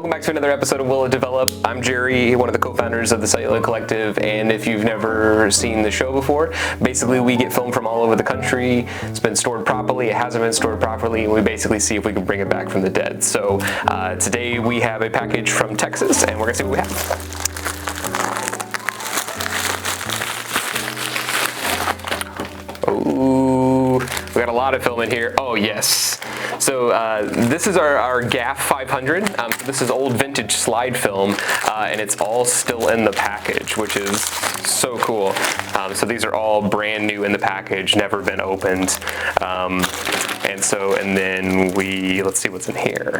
Welcome back to another episode of Will It Develop. I'm Jerry, one of the co-founders of the Celluloid Collective, and if you've never seen the show before, basically we get film from all over the country. It's been stored properly, it hasn't been stored properly, and we basically see if we can bring it back from the dead. So today we have a package from Texas, and we're gonna see what we have. Ooh, we got a lot of film in here. Oh yes. So this is our GAF 500. This is old vintage slide film, and it's all still in the package, which is so cool. So these are all brand new in the package, never been opened. And then let's see what's in here.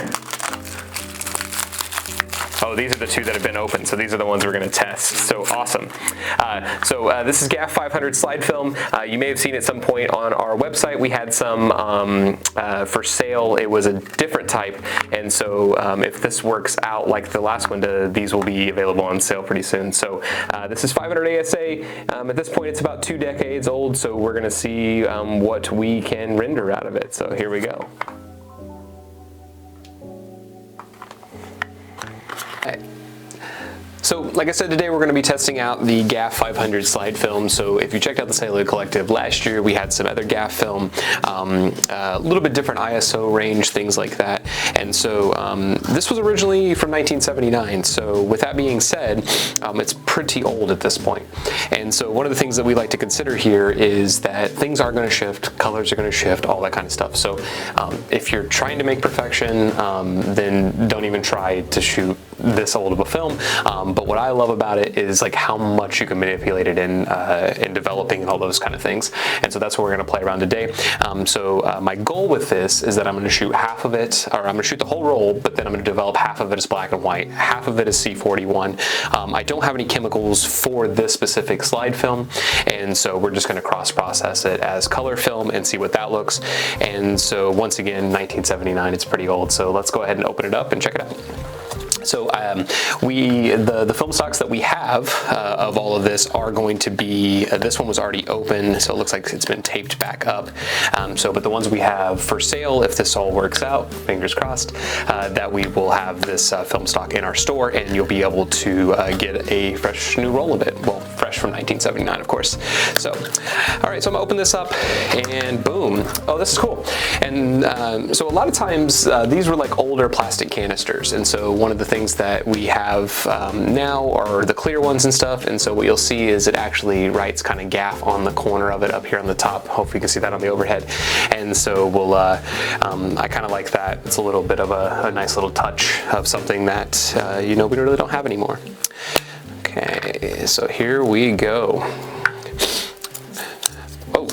Oh, these are the two that have been opened, so these are the ones we're going to test. So awesome. This is GAF 500 slide film. You may have seen at some point on our website we had some for sale. It was a different type, and so if this works out like the last one, these will be available on sale pretty soon. So this is 500 ASA. At this point, it's about 2 decades old, so we're going to see what we can render out of it. So here we go. So like I said, today we're going to be testing out the GAF 500 slide film. So if you checked out the Celluloid Collective last year, we had some other GAF film, a little bit different ISO range, things like that. And so this was originally from 1979. So with that being said, it's pretty old at this point. And so one of the things that we like to consider here is that things are going to shift, colors are going to shift, all that kind of stuff. So if you're trying to make perfection, then don't even try to shoot this old of a film. But what I love about it is like how much you can manipulate it in developing and all those kind of things. And so that's what we're going to play around today. My goal with this is that I'm going to shoot half of it, or I'm going to shoot the whole roll, but then I'm going to develop half of it as black and white, half of it as C41. I don't have any chemicals for this specific slide film, and so we're just going to cross-process it as color film and see what that looks. And so once again, 1979, it's pretty old, so let's go ahead and open it up and check it out. So the film stocks that we have of all of this are going to be, this one was already open, so it looks like it's been taped back up. But the ones we have for sale, if this all works out, fingers crossed, that we will have this film stock in our store, and you'll be able to get a fresh new roll of it. Well, fresh from 1979, of course. So, all right, so I'm gonna open this up, and boom. Oh, this is cool. And so a lot of times, these were like older plastic canisters, and so one of the things that we have now are the clear ones and stuff, and so what you'll see is it actually writes kind of GAF on the corner of it up here on the top. Hopefully you can see that on the overhead. And so we'll, I kind of like that. It's a little bit of a nice little touch of something that, we really don't have anymore. Okay, so here we go.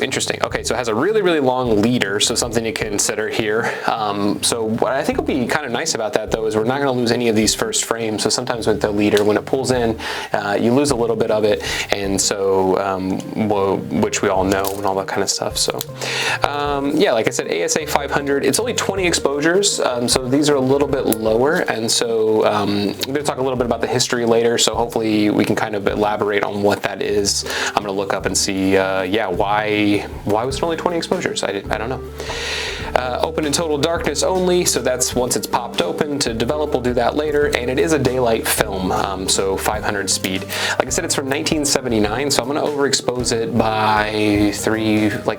Interesting. Okay, so it has a really, really long leader, so something to consider here. So what I think will be kind of nice about that, though, is we're not going to lose any of these first frames. So sometimes with the leader, when it pulls in, you lose a little bit of it, and so which we all know and all that kind of stuff. So yeah, like I said, ASA 500. It's only 20 exposures, so these are a little bit lower, and so I'm going to talk a little bit about the history later. So hopefully we can kind of elaborate on what that is. I'm going to look up and see, yeah, why was it only 20 exposures? I don't know. Open in total darkness only, so that's once it's popped open. To develop, we'll do that later, and it is a daylight film, so 500 speed. Like I said, it's from 1979, so I'm going to overexpose it by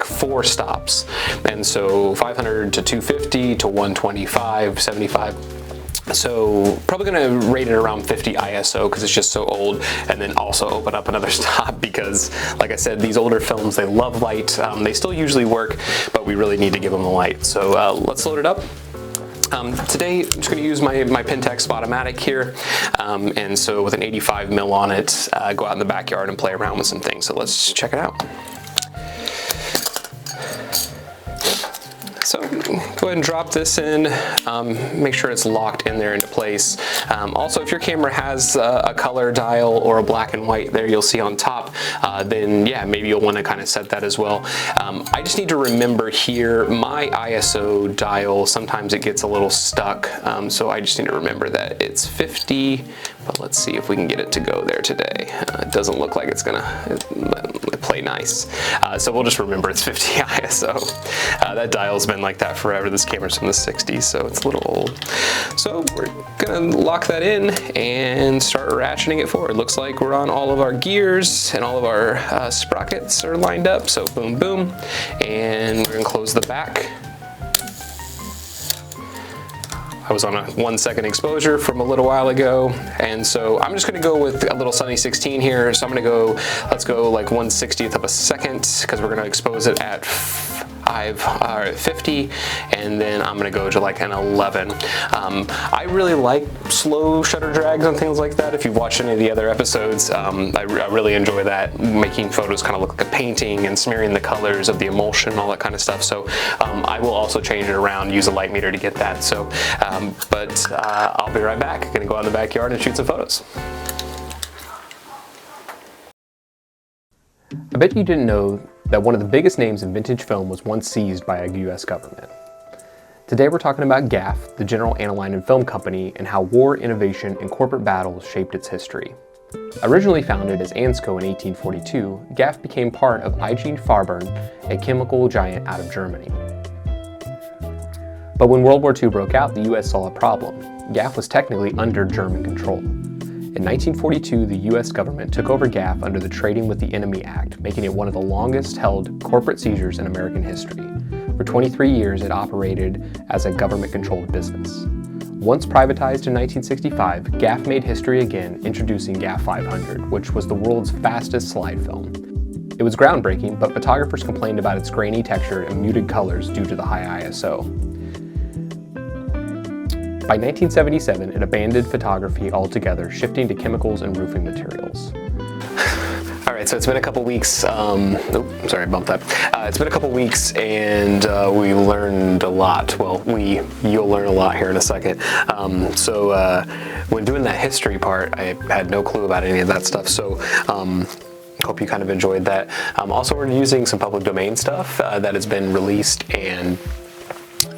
4 stops. And so 500 to 250 to 125, 75. So probably going to rate it around 50 ISO because it's just so old, and then also open up another stop because, like I said, these older films, they love light. They still usually work, but we really need to give them the light. So let's load it up. Today, I'm just going to use my Pentax Spotomatic here, and so with an 85 mil on it, go out in the backyard and play around with some things. So let's check it out. So go ahead and drop this in, make sure it's locked in there into place. Also, if your camera has a color dial or a black and white there you'll see on top, then yeah, maybe you'll want to kind of set that as well. I just need to remember here, my ISO dial, sometimes it gets a little stuck, so I just need to remember that it's 50, but let's see if we can get it to go there today. It doesn't look like it's gonna play nice. So we'll just remember it's 50 ISO. That dial's been been like that forever. This camera's from the 60s, so it's a little old. So we're gonna lock that in and start ratcheting it forward. Looks like we're on all of our gears and all of our sprockets are lined up, so boom, boom. And we're gonna close the back. I was on a 1 second exposure from a little while ago, and so I'm just gonna go with a little Sunny 16 here. So I'm gonna go, let's go like 1/60th of a second, because we're gonna expose it at 50, and then I'm gonna go to like an 11. I really like slow shutter drags and things like that. If you've watched any of the other episodes, I really enjoy that, making photos kind of look like a painting and smearing the colors of the emulsion and all that kind of stuff. So I will also change it around, use a light meter to get that. So, but I'll be right back. Gonna go out in the backyard and shoot some photos. I bet you didn't know that one of the biggest names in vintage film was once seized by a US government. Today we're talking about GAF, the General Aniline Film Company, and how war, innovation, and corporate battles shaped its history. Originally founded as Ansco in 1842, GAF became part of IG Farben, a chemical giant out of Germany. But when World War II broke out, the US saw a problem. GAF was technically under German control. In 1942, the US government took over GAF under the Trading with the Enemy Act, making it one of the longest held corporate seizures in American history. For 23 years, it operated as a government-controlled business. Once privatized in 1965, GAF made history again, introducing GAF 500, which was the world's fastest slide film. It was groundbreaking, but photographers complained about its grainy texture and muted colors due to the high ISO. By 1977, it abandoned photography altogether, shifting to chemicals and roofing materials. All right, so it's been a couple weeks. Sorry, I bumped that. It's been a couple weeks, and we learned a lot. Well, you'll learn a lot here in a second. When doing that history part, I had no clue about any of that stuff. So. Hope you kind of enjoyed that. Also, we're using some public domain stuff that has been released, and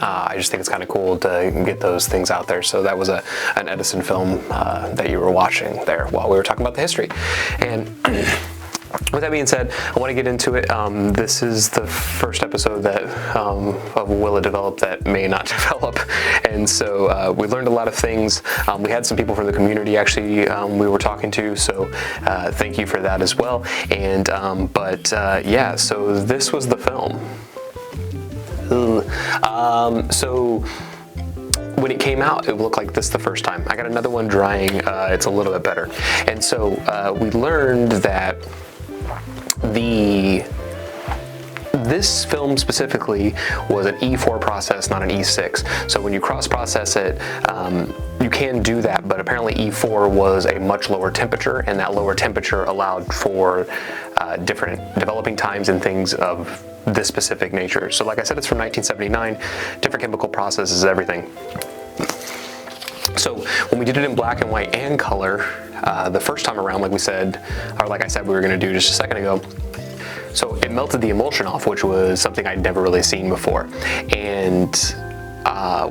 I just think it's kind of cool to get those things out there. So that was an Edison film that you were watching there while we were talking about the history. And with that being said, I want to get into it. This is the first episode that of Will It Develop that may not develop. And so we learned a lot of things. We had some people from the community actually we were talking to, so thank you for that as well. And yeah, so this was the film. So when it came out, it looked like this the first time. I got another one drying, it's a little bit better. And so we learned that this film specifically was an E4 process, not an E6. So when you cross-process it, you can do that, but apparently E4 was a much lower temperature, and that lower temperature allowed for different developing times and things of this specific nature. So like I said, it's from 1979, different chemical processes, everything. So when we did it in black and white and color, the first time around, like we said, or like I said we were gonna do just a second ago, so it melted the emulsion off, which was something I'd never really seen before. And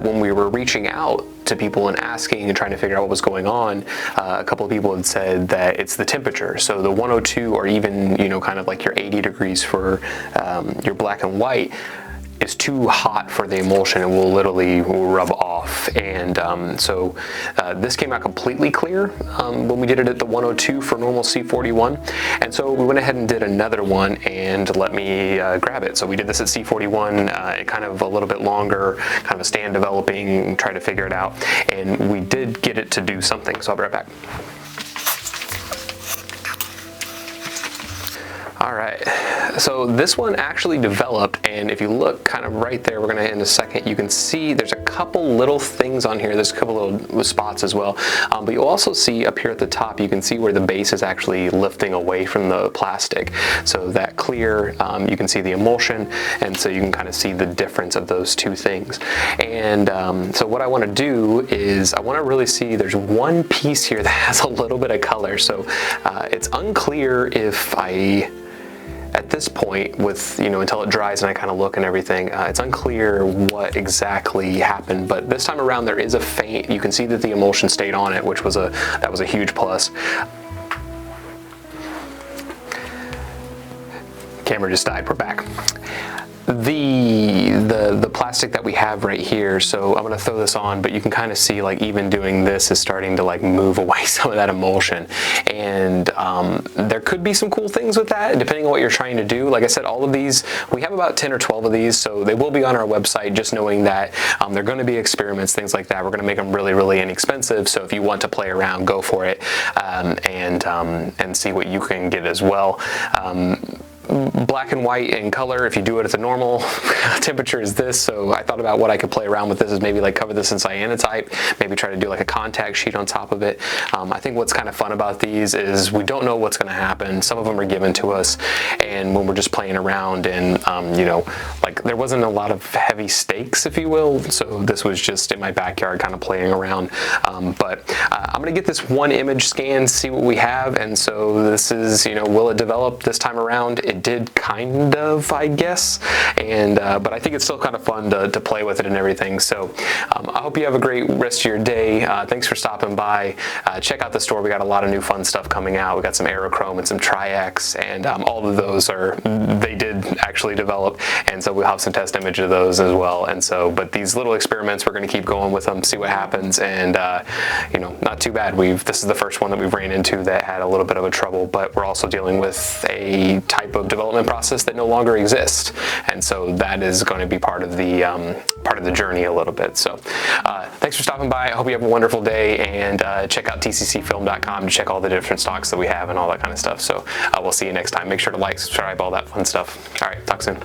when we were reaching out to people and asking and trying to figure out what was going on, a couple of people had said that it's the temperature. So the 102, or even, you know, kind of like your 80 degrees for your black and white, is too hot for the emulsion and will literally rub off. And so this came out completely clear when we did it at the 102 for normal C41. And so we went ahead and did another one, and let me grab it. So we did this at C41, kind of a little bit longer, kind of a stand developing, trying to figure it out. And we did get it to do something. So I'll be right back. All right, so this one actually developed, and if you look kind of right there, we're gonna in a second, you can see there's a couple little things on here. There's a couple little spots as well, but you'll also see up here at the top, you can see where the base is actually lifting away from the plastic. So that clear, you can see the emulsion, and so you can kind of see the difference of those two things. And so what I wanna do is, I wanna really see, there's one piece here that has a little bit of color. So it's unclear if at this point, with, you know, until it dries and I kind of look and everything, it's unclear what exactly happened. But this time around, there is a faint, you can see that the emulsion stayed on it, which was that was a huge plus. Camera just died, we're back. the plastic that we have right here, so I'm going to throw this on, but you can kind of see like even doing this is starting to like move away some of that emulsion, and there could be some cool things with that depending on what you're trying to do. Like I said, all of these, we have about 10 or 12 of these, so they will be on our website, just knowing that they're going to be experiments, things like that. We're going to make them really, really inexpensive, so if you want to play around, go for it, and see what you can get as well. Black and white in color, if you do it at the normal temperature is this, so I thought about what I could play around with this is maybe like cover this in cyanotype, maybe try to do like a contact sheet on top of it. I think what's kind of fun about these is we don't know what's going to happen. Some of them are given to us, and when we're just playing around, and you know, like there wasn't a lot of heavy stakes, if you will, so this was just in my backyard kind of playing around. But I'm going to get this one image scan, see what we have, and so this is, you know, will it develop this time around? It did kind of, I guess, and but I think it's still kind of fun to play with it and everything. So I hope you have a great rest of your day. Thanks for stopping by. Check out the store. We got a lot of new fun stuff coming out. We got some aerochrome and some Tri-X, and all of those they did actually develop, and so we'll have some test image of those as well. And so, but these little experiments, we're going to keep going with them, see what happens, and you know, not too bad. This is the first one that we've ran into that had a little bit of a trouble, but we're also dealing with a type of development process that no longer exists, and so that is going to be part of the journey a little bit. So thanks for stopping by. I hope you have a wonderful day, and check out tccfilm.com to check all the different stocks that we have and all that kind of stuff. So we'll see you next time. Make sure to like, subscribe, all that fun stuff. All right, talk soon.